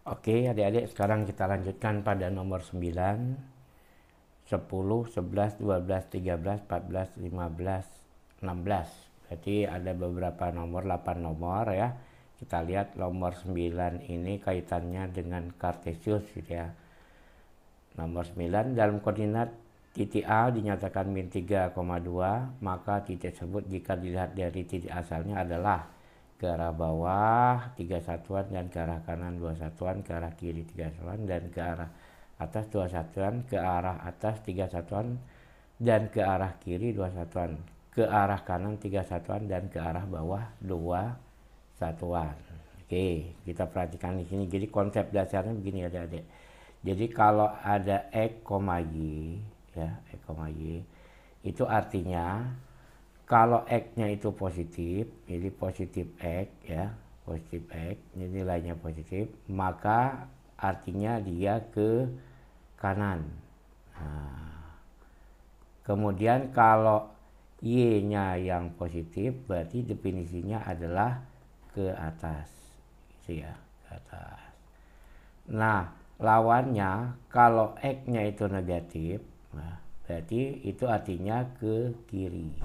Oke adik-adik, sekarang kita lanjutkan pada nomor 9, 10, 11, 12, 13, 14, 15, 16. Berarti ada beberapa nomor, 8 nomor ya. Kita lihat nomor 9 ini kaitannya dengan Kartesius gitu ya. Nomor 9 dalam koordinat titik A dinyatakan min 3,2, maka titik tersebut jika dilihat dari titik asalnya adalah ke arah bawah 3 satuan dan ke arah kanan 2 satuan, ke arah kiri 3 satuan dan ke arah atas 2 satuan, ke arah atas 3 satuan dan ke arah kiri 2 satuan, ke arah kanan 3 satuan dan ke arah bawah 2 satuan. Oke, kita perhatikan di sini. Jadi konsep dasarnya begini ya adik-adik. Jadi kalau ada X, Y ya, X, Y itu artinya kalau X-nya itu positif, jadi positif X ya, positif X, ini nilainya positif, maka artinya dia ke kanan. Nah, kemudian kalau Y-nya yang positif, berarti definisinya adalah ke atas, gitu ya, ke atas. Nah, lawannya kalau X-nya itu negatif, nah, berarti itu artinya ke kiri.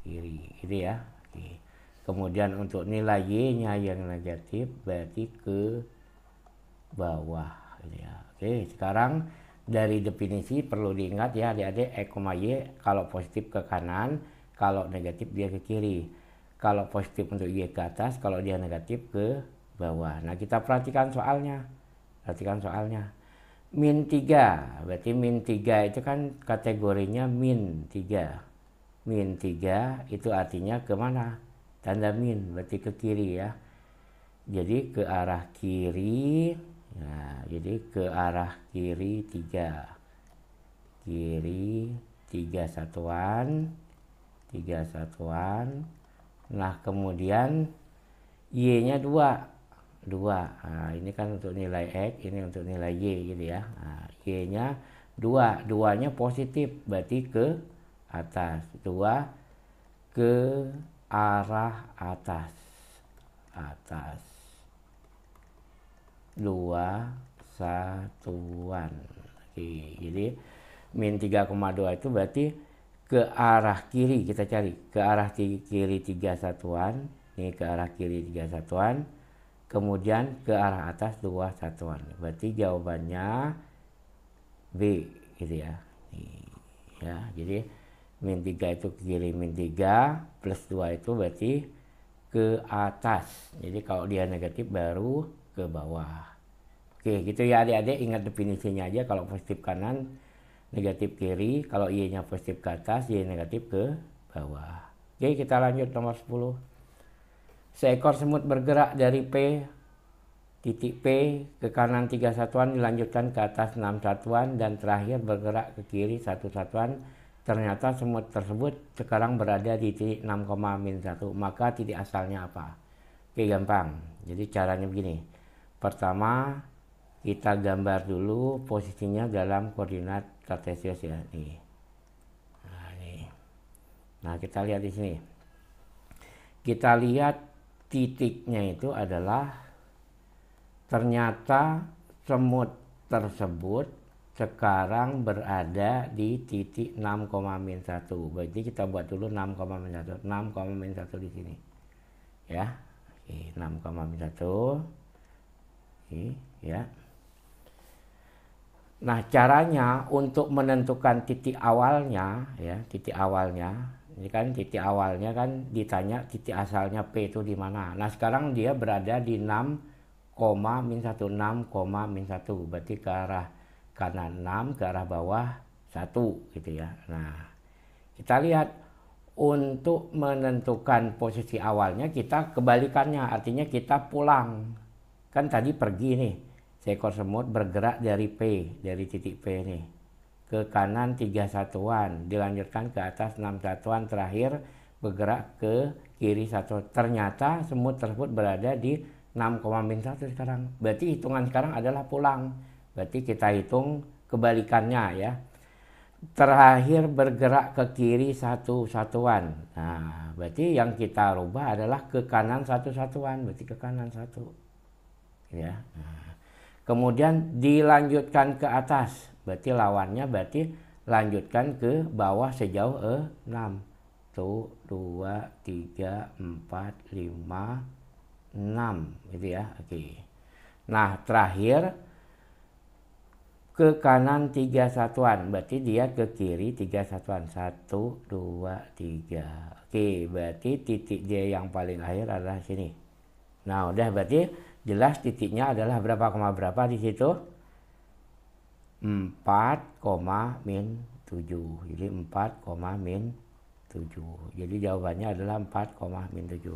Gitu ya. Oke. Kemudian untuk nilai Y-nya yang negatif berarti ke bawah gitu ya. Oke, sekarang dari definisi perlu diingat ya adik-adik, X, Y kalau positif ke kanan, kalau negatif dia ke kiri. Kalau positif untuk Y ke atas, kalau dia negatif ke bawah. Nah, kita perhatikan soalnya. Perhatikan soalnya. Min 3, berarti min 3 itu kan kategorinya min 3. Min 3 itu artinya kemana? Tanda min, berarti ke kiri ya. Jadi ke arah kiri. Nah, jadi ke arah kiri 3. Kiri 3 satuan. 3 satuan. Nah, kemudian Y-nya 2. 2. Nah, ini kan untuk nilai X, ini untuk nilai Y gitu ya. Nah, Y-nya 2. 2-nya positif, berarti ke atas. 2 ke arah atas. Atas. 2 satuan. Oke, jadi min 3,2 itu berarti ke arah kiri kita cari. Ke arah kiri 3 satuan. Ini ke arah kiri 3 satuan. Kemudian ke arah atas 2 satuan. Berarti jawabannya B gitu ya. Ya, jadi min 3 itu ke kiri, min 3 plus 2 itu berarti ke atas. Jadi kalau dia negatif baru ke bawah. Oke, gitu ya adik-adik, ingat definisinya aja. Kalau positif kanan, negatif kiri. Kalau Y-nya positif ke atas, Y negatif ke bawah. Oke, kita lanjut nomor 10. Seekor semut bergerak dari titik P ke kanan 3 satuan, dilanjutkan ke atas 6 satuan, dan terakhir bergerak ke kiri 1 satuan. Ternyata semut tersebut sekarang berada di titik 6,-1. Maka titik asalnya apa? Oke, gampang. Jadi caranya begini. Pertama, kita gambar dulu posisinya dalam koordinat Kartesius ya. Nih. Nah, kita lihat di sini. Kita lihat titiknya itu adalah ternyata semut tersebut sekarang berada di titik 6,-1. Berarti kita buat dulu 6,-1. 6,-1 di sini. Ya. Oke, 6,-1. Oke, ya. Nah, caranya untuk menentukan titik awalnya ya, titik awalnya. Ini kan titik awalnya kan ditanya titik asalnya P itu di mana. Nah, sekarang dia berada di 6,-1, 6,-1, berarti ke arah kanan 6, ke arah bawah 1 gitu ya. Nah, kita lihat untuk menentukan posisi awalnya kita kebalikannya, artinya kita pulang. Kan tadi pergi nih, seekor semut bergerak dari dari titik P nih ke kanan 3 satuan, dilanjutkan ke atas 6 satuan, terakhir bergerak ke kiri 1. Ternyata semut tersebut berada di 6,-1 sekarang. Berarti hitungan sekarang adalah pulang. Berarti kita hitung kebalikannya ya. Terakhir bergerak ke kiri 1 satuan. Nah, berarti yang kita rubah adalah ke kanan 1 satuan. Berarti ke kanan 1. ya. Nah, kemudian dilanjutkan ke atas, berarti lawannya berarti lanjutkan ke bawah sejauh 6. Tuh 2, 3, 4, 5, 6 gitu ya. Oke. Nah, terakhir ke kanan 3 satuan, berarti dia ke kiri 3 satuan. 1, 2, 3. Oke, berarti titik D yang paling akhir adalah sini. Nah, udah berarti jelas titiknya adalah berapa koma berapa di situ? 4, min 7. Jadi 4, min 7. Jadi jawabannya adalah 4, min 7.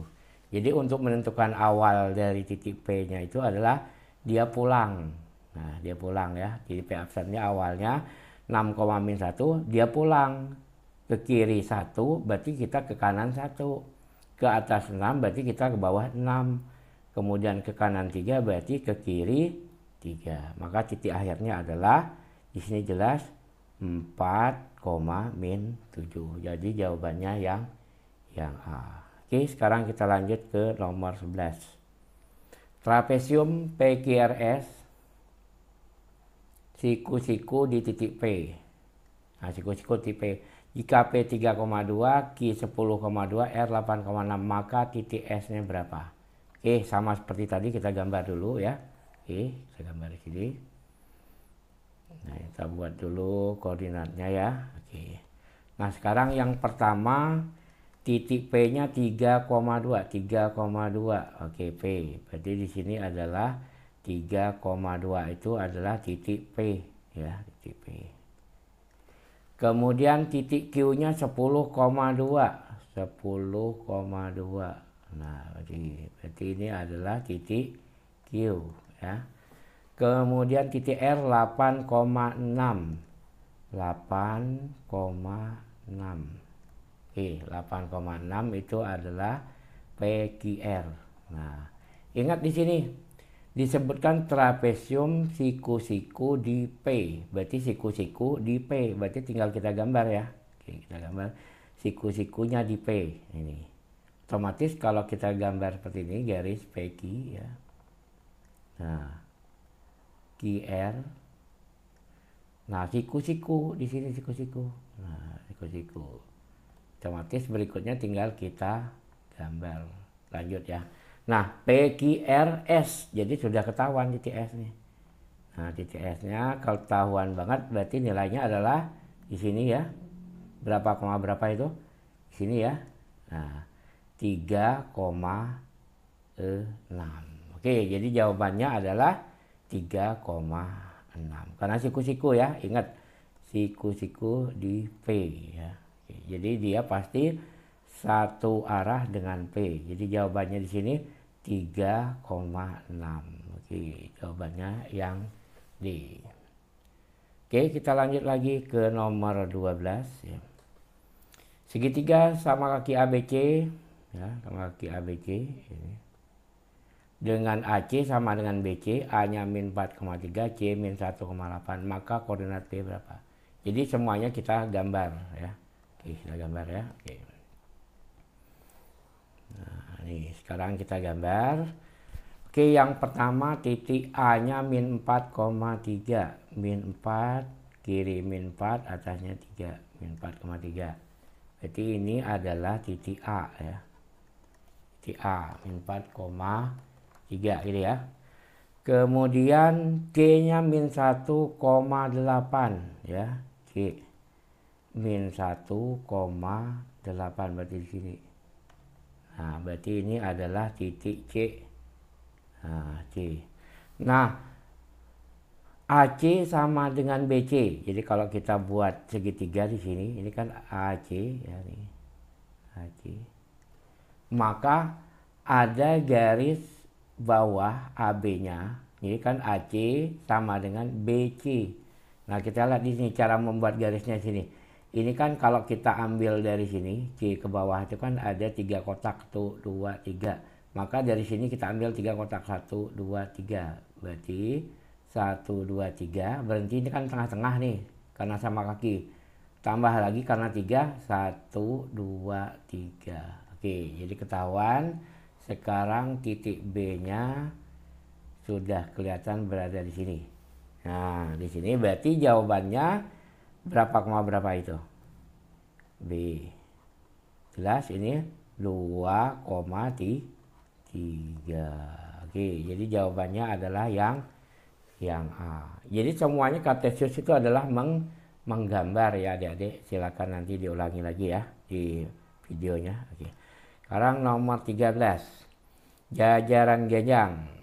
Jadi untuk menentukan awal dari titik P-nya itu adalah dia pulang. Nah, dia pulang ya. Jadi P absennya awalnya 6, min 1, dia pulang. Ke kiri 1, berarti kita ke kanan 1. Ke atas 6, berarti kita ke bawah 6. Kemudian ke kanan 3, berarti ke kiri 3. Maka titik akhirnya adalah di sini jelas 4, min 7. Jadi jawabannya yang A. Oke, sekarang kita lanjut ke nomor 11. Trapesium PQRS siku-siku di titik P. Nah, siku-siku titik P. Jika P 3,2, Q 10,2, R 8,6, maka titik S-nya berapa? Oke, sama seperti tadi kita gambar dulu ya. Oke, kita gambar di sini. Nah, kita buat dulu koordinatnya ya. Oke. Nah, sekarang yang pertama titik P-nya 3,2, 3,2. Oke, P. Berarti di sini adalah 3,2 itu adalah titik P ya, titik P. Kemudian titik Q-nya 10,2, 10,2. Nah, berarti ini adalah titik Q ya. Kemudian titik R 8,6, 8,6. Oke, 8,6 itu adalah PQR. Nah, ingat di sini disebutkan trapesium siku-siku di P. Berarti siku-siku di P. Berarti tinggal kita gambar ya. Oke, kita gambar siku-sikunya di P. Ini. Otomatis kalau kita gambar seperti ini, garis PQ ya. Nah, QR. Nah, siku-siku di sini siku-siku. Nah, siku-siku. Otomatis berikutnya tinggal kita gambar. Lanjut ya. Nah, PQRS. Jadi sudah ketahuan titik S nih. Nah, titik S-nya kalau ketahuan banget berarti nilainya adalah di sini ya. Berapa koma berapa itu? Di sini ya. Nah, 3,6. Oke, jadi jawabannya adalah 3,6. Karena siku-siku ya, ingat siku-siku di P ya. Oke, jadi dia pasti satu arah dengan P. Jadi jawabannya di sini 3,6. Oke, jawabannya yang D. Oke, kita lanjut lagi ke nomor 12 ya. Segitiga sama kaki ABC ya, sama kaki ABC ini. Dengan AC sama dengan BC, A-nya min 4,3, C min 1,8, maka koordinat P berapa? Jadi semuanya kita gambar ya. Oke, kita gambar ya. Oke. Nah, ini sekarang kita gambar. Oke, yang pertama titik A-nya min 4,3, min 4, kiri min 4, atasnya 3, min 4,3. Berarti ini adalah titik A ya. Titik A min 4,3 gitu ya. Kemudian K-nya min 1,8 ya. K min 1,8 berarti di sini. Nah, berarti ini adalah titik C. Nah, C. Nah, AC sama dengan BC. Jadi kalau kita buat segitiga di sini, ini kan AC ya nih. AC. Maka ada garis bawah AB-nya. Ini kan AC sama dengan BC. Nah, kita lihat di sini cara membuat garisnya sini. Ini kan kalau kita ambil dari sini, C ke bawah itu kan ada 3 kotak, 1, 2, 3. Maka dari sini kita ambil 3 kotak, 1, 2, 3. Berarti 1, 2, 3. Berhenti ini kan tengah-tengah nih, karena sama kaki. Tambah lagi karena 3, 1, 2, 3. Oke, jadi ketahuan. Sekarang titik B-nya sudah kelihatan berada di sini. Nah, di sini berarti jawabannya berapa koma berapa itu? B. Jelas ini 2,3. Oke, jadi jawabannya adalah yang A. Jadi semuanya Kartesius itu adalah menggambar ya adik-adik. Silakan nanti diulangi lagi ya di videonya. Oke. Sekarang nomor 13. Jajaran genjang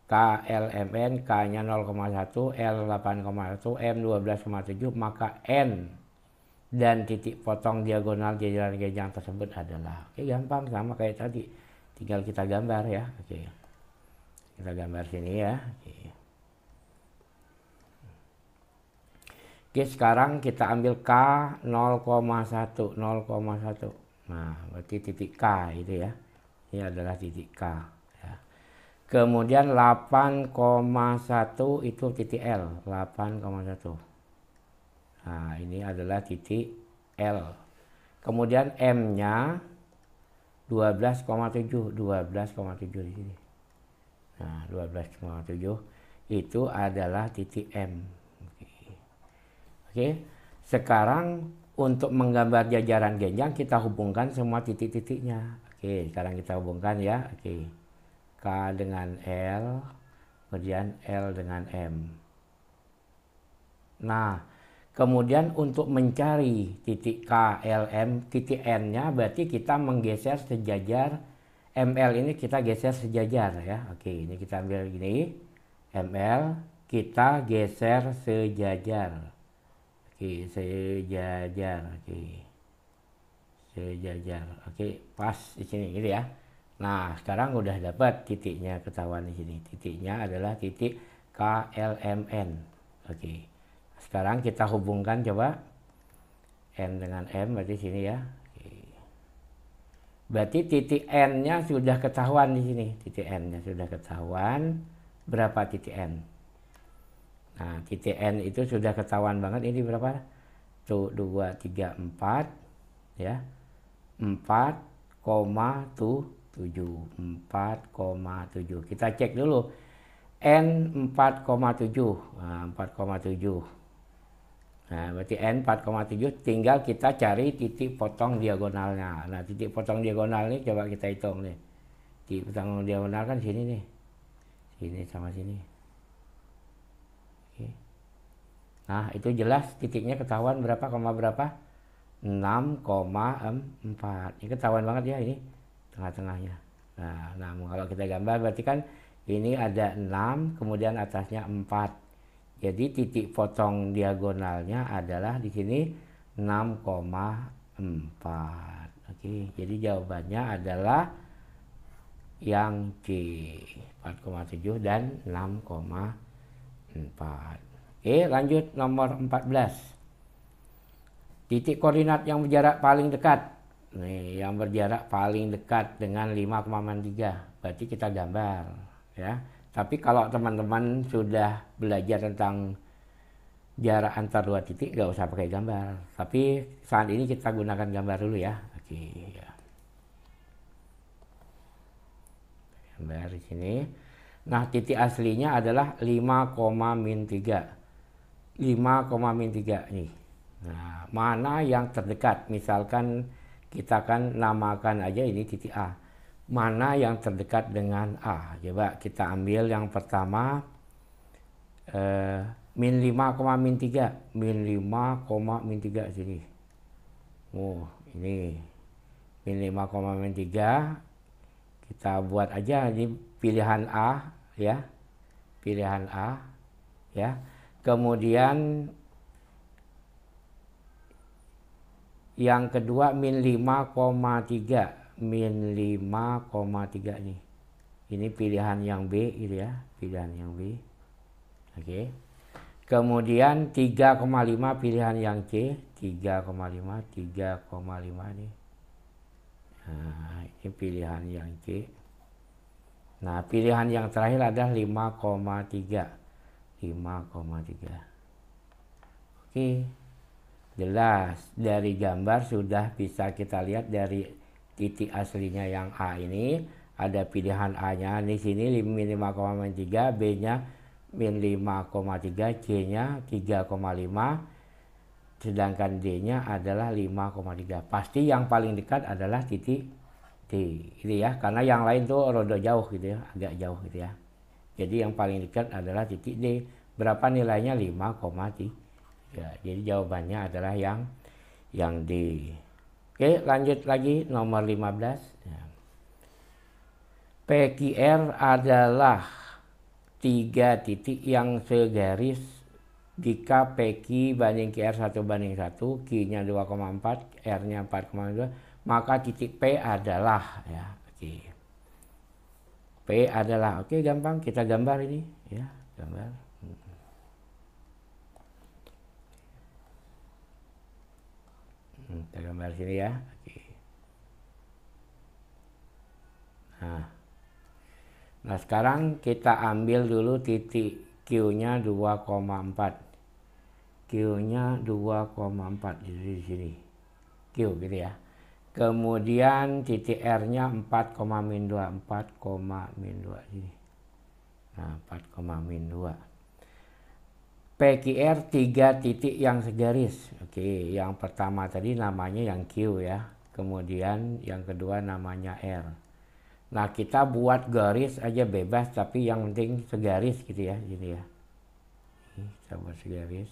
KLMN, K-nya 0,1, L 8,1, M 12,7, maka N dan titik potong diagonal jajaran genjang tersebut adalah. Oke, gampang sama kayak tadi. Tinggal kita gambar ya. Oke. Kita gambar sini ya. Oke, sekarang kita ambil K 0,1, 0,1. Nah, berarti titik K itu ya. Ini adalah titik K. Kemudian 8,1 itu titik L, 8,1. Nah, ini adalah titik L. Kemudian M-nya 12,7 di sini. Nah, 12,7 itu adalah titik M. Oke. Sekarang untuk menggambar jajaran genjang kita hubungkan semua titik-titiknya. Oke, sekarang kita hubungkan ya. Oke. K dengan L, kemudian L dengan M. Nah, kemudian untuk mencari titik K, L, M, titik N-nya berarti kita menggeser sejajar. ML ini kita geser sejajar ya. Oke, ini kita ambil gini. ML kita geser sejajar. Oke, sejajar. Oke. Sejajar. Oke, pas di sini gitu ya. Nah, sekarang udah dapat titiknya ketahuan di sini. Titiknya adalah titik KLMN. Oke. Sekarang kita hubungkan coba N dengan M berarti sini ya. Oke. Berarti titik N-nya sudah ketahuan di sini. Titik N-nya sudah ketahuan. Berapa titik N? Nah, titik N itu sudah ketahuan banget. Ini berapa? Tuh 2, 3, 4 ya. 4,7. 4,7. Kita cek dulu. N 4,7. Nah, 4,7. Nah, berarti N 4,7 tinggal kita cari titik potong diagonalnya. Nah, titik potong diagonal ini coba kita hitung nih. Titik potong diagonal kan sini nih. Sini sama sini. Oke. Nah, itu jelas titiknya ketahuan berapa koma berapa? 6,4. Ini ketahuan banget ya ini. Tengah-tengahnya. Nah, kalau kita gambar berarti kan ini ada 6, kemudian atasnya 4. Jadi titik potong diagonalnya adalah di sini 6,4. Oke, jadi jawabannya adalah yang C, 4,7 dan 6,4. Oke, lanjut nomor 14. Titik koordinat yang berjarak paling dekat. Nih, yang berjarak paling dekat dengan 5,3. Berarti kita gambar ya. Tapi kalau teman-teman sudah belajar tentang jarak antar dua titik nggak usah pakai gambar. Tapi saat ini kita gunakan gambar dulu ya. Oke ya. Gambar di sini. Nah, titik aslinya adalah 5,-3. 5,-3 nih. Nah, mana yang terdekat? Misalkan kita kan namakan aja ini titik A. Mana yang terdekat dengan A? Coba kita ambil yang pertama. Min 5,-3. Min 5,-3 sini. Oh, ini. Min 5,-3. Kita buat aja ini pilihan A ya. Pilihan A ya. Kemudian yang kedua min 5,3. Min 5,3 nih. Ini pilihan yang B gitu ya. Pilihan yang B. Oke. Kemudian 3,5 pilihan yang C. 3,5 nih. Nah, ini pilihan yang C. Nah, pilihan yang terakhir adalah 5,3. 5,3. Oke. Jelas dari gambar sudah bisa kita lihat dari titik aslinya yang A ini ada pilihan A-nya di sini min 5,3, B-nya min 5,3, C-nya 3,5, sedangkan D-nya adalah 5,3. Pasti yang paling dekat adalah titik D, gitu ya, karena yang lain tuh rodo jauh gitu ya, agak jauh gitu ya. Jadi yang paling dekat adalah titik D. Berapa nilainya? 5,3. Jadi jawabannya adalah yang D. Oke, lanjut lagi nomor 15. PQR adalah 3 titik yang segaris jika PQ banding QR 1:1, Q-nya 2,4, R-nya 4,2, maka titik P adalah ya. Oke. P adalah, oke, gampang kita gambar ini ya, gambar. Kita gambar sini ya. Oke. Nah sekarang kita ambil dulu titik Q-nya 2,4. Q-nya 2,4 di sini. Q gitu ya. Kemudian titik R-nya 4,-2, 4,-2 sini. Nah, 4,-2. PQR 3 titik yang segaris. Oke, yang pertama tadi namanya yang Q ya. Kemudian yang kedua namanya R. Nah, kita buat garis aja bebas, tapi yang penting segaris gitu ya, gini ya. Ini kita buat segaris.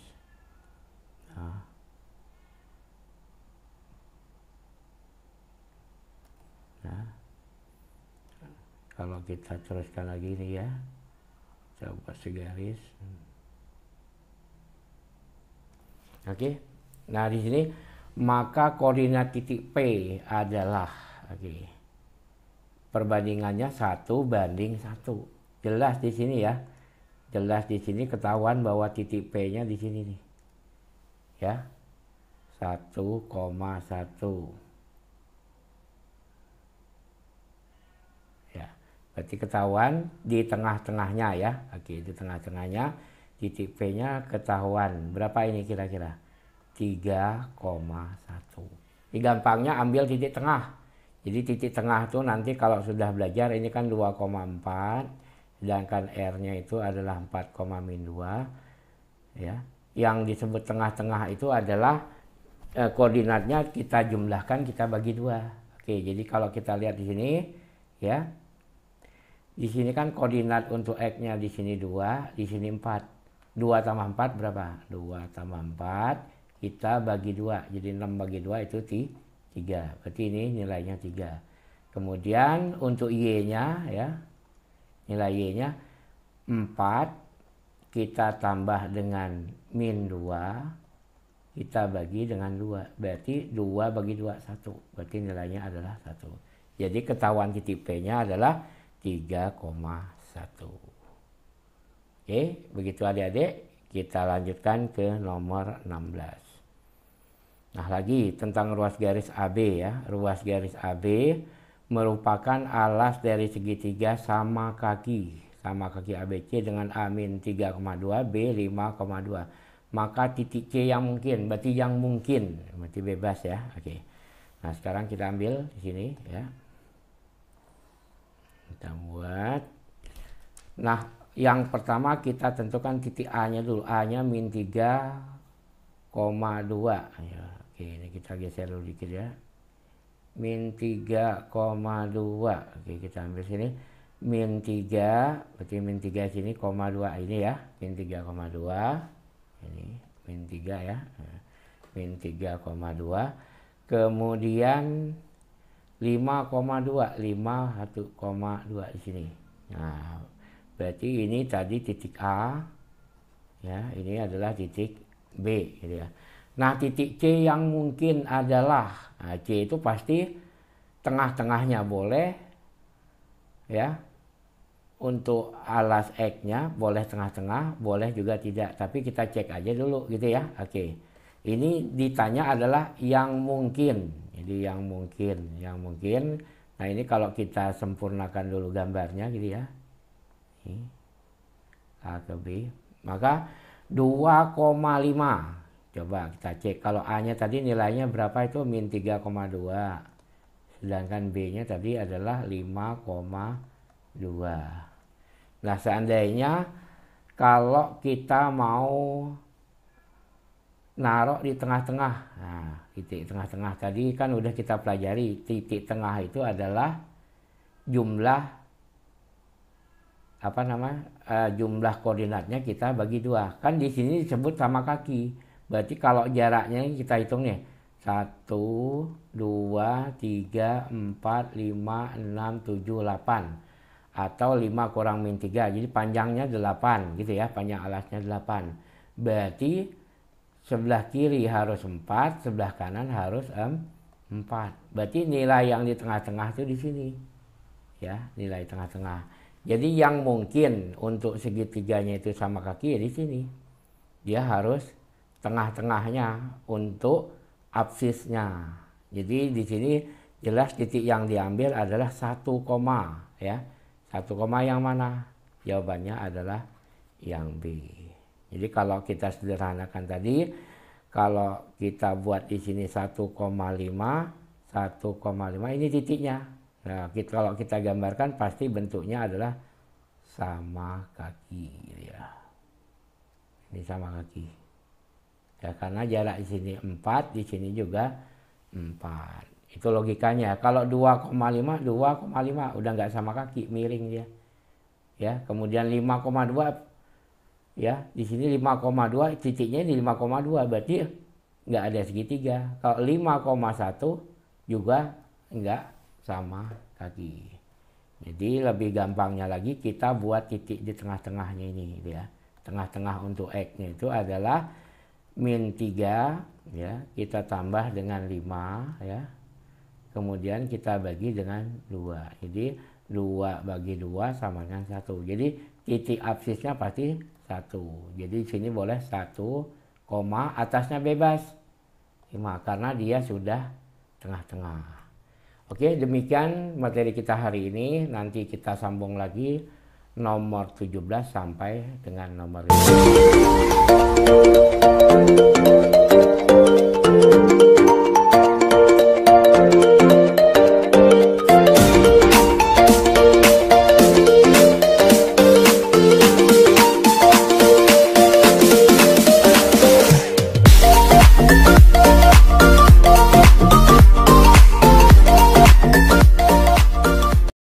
Nah, kalau kita teruskan lagi nih ya, kita buat segaris. Oke. Nah, di sini maka koordinat titik P adalah perbandingannya 1:1. Jelas di sini ya. Jelas di sini ketahuan bahwa titik P-nya di sini nih. Ya. 1,1. Ya. Berarti ketahuan di tengah-tengahnya ya. Oke, di tengah-tengahnya titik P-nya ketahuan. Berapa ini kira-kira? 3,1. Ini gampangnya ambil titik tengah. Jadi titik tengah itu nanti kalau sudah belajar ini kan 2,4, sedangkan R-nya itu adalah 4,-2 ya. Yang disebut tengah-tengah itu adalah koordinatnya kita jumlahkan, kita bagi 2. Oke, jadi kalau kita lihat di sini ya. Di sini kan koordinat untuk X-nya di sini 2, di sini 4. 2 tambah 4 berapa? 2 tambah 4 kita bagi 2. Jadi 6 bagi 2 itu 3. Berarti ini nilainya 3. Kemudian untuk Y-nya ya. Nilai Y-nya 4 kita tambah dengan min 2 kita bagi dengan 2. Berarti 2 bagi 2 1. Berarti nilainya adalah 1. Jadi ketahuan titik P-nya adalah 3,1. Oke, begitu adik-adik. Kita lanjutkan ke nomor 16. Nah, lagi tentang ruas garis AB ya. Ruas garis AB merupakan alas dari segitiga sama kaki ABC dengan A-3,2, B 5,2. Maka titik C yang mungkin, berarti yang mungkin, berarti bebas ya. Oke. Nah, sekarang kita ambil di sini ya. Kita buat. Nah, yang pertama kita tentukan titik A-nya dulu. A-nya min 3,2 ya. Oke, ini kita geser dulu dikit ya. Min 3,2. Oke, kita ambil sini. Min 3, berarti min 3 sini, 2 ini ya. Min 3,2. Ini min 3 ya. Min 3,2. Kemudian 5,2. 1,2 di sini. Nah, berarti ini tadi titik A. Ya, ini adalah titik B gitu ya. Nah, titik C yang mungkin adalah, nah, C itu pasti tengah-tengahnya boleh ya. Untuk alas X-nya boleh tengah-tengah, boleh juga tidak. Tapi kita cek aja dulu gitu ya. Oke. Ini ditanya adalah yang mungkin. Jadi yang mungkin. Nah, ini kalau kita sempurnakan dulu gambarnya gitu ya. Ini A ke B. Maka 2,5. Coba kita cek. Kalau A-nya tadi nilainya berapa itu? Min 3,2. sedangkan B-nya tadi adalah 5,2. Nah, seandainya kalau kita mau naruh di tengah-tengah, nah titik tengah-tengah tadi kan udah kita pelajari, titik tengah itu adalah jumlah jumlah koordinatnya kita bagi 2. Kan di sini disebut sama kaki. Berarti kalau jaraknya kita hitung nih, 1, 2, 3, 4, 5, 6, 7, 8. Atau 5 kurang min 3. Jadi panjangnya 8 gitu ya, panjang alasnya 8. Berarti sebelah kiri harus 4, sebelah kanan harus 4. Berarti nilai yang di tengah-tengah itu di sini. Ya, nilai tengah-tengah. Jadi yang mungkin untuk segitiganya itu sama kaki ya di sini. Dia harus tengah-tengahnya untuk absisnya. Jadi di sini jelas titik yang diambil adalah 1 koma ya. 1 koma yang mana? Jawabannya adalah yang B. Jadi kalau kita sederhanakan tadi, kalau kita buat di sini 1,5 ini titiknya. Nah, kalau kita gambarkan pasti bentuknya adalah sama kaki ya. Ini sama kaki. Ya, karena jarak di sini 4, di sini juga 4. Itu logikanya. Kalau 2,5 udah nggak sama kaki, miring dia. Ya, kemudian 5,2 ya, di sini 5,2 titiknya di 5,2 berarti nggak ada segitiga. Kalau 5,1 juga nggak sama kaki. Jadi lebih gampangnya lagi kita buat titik di tengah-tengahnya ini ya. Tengah-tengah untuk X-nya itu adalah min 3 ya, kita tambah dengan 5 ya. Kemudian kita bagi dengan 2. Jadi 2 bagi 2 sama dengan 1. Jadi titik absisnya pasti 1. Jadi di sini boleh 1, koma atasnya bebas 5 karena dia sudah tengah-tengah. Oke, demikian materi kita hari ini. Nanti kita sambung lagi nomor 17 sampai dengan nomor 15.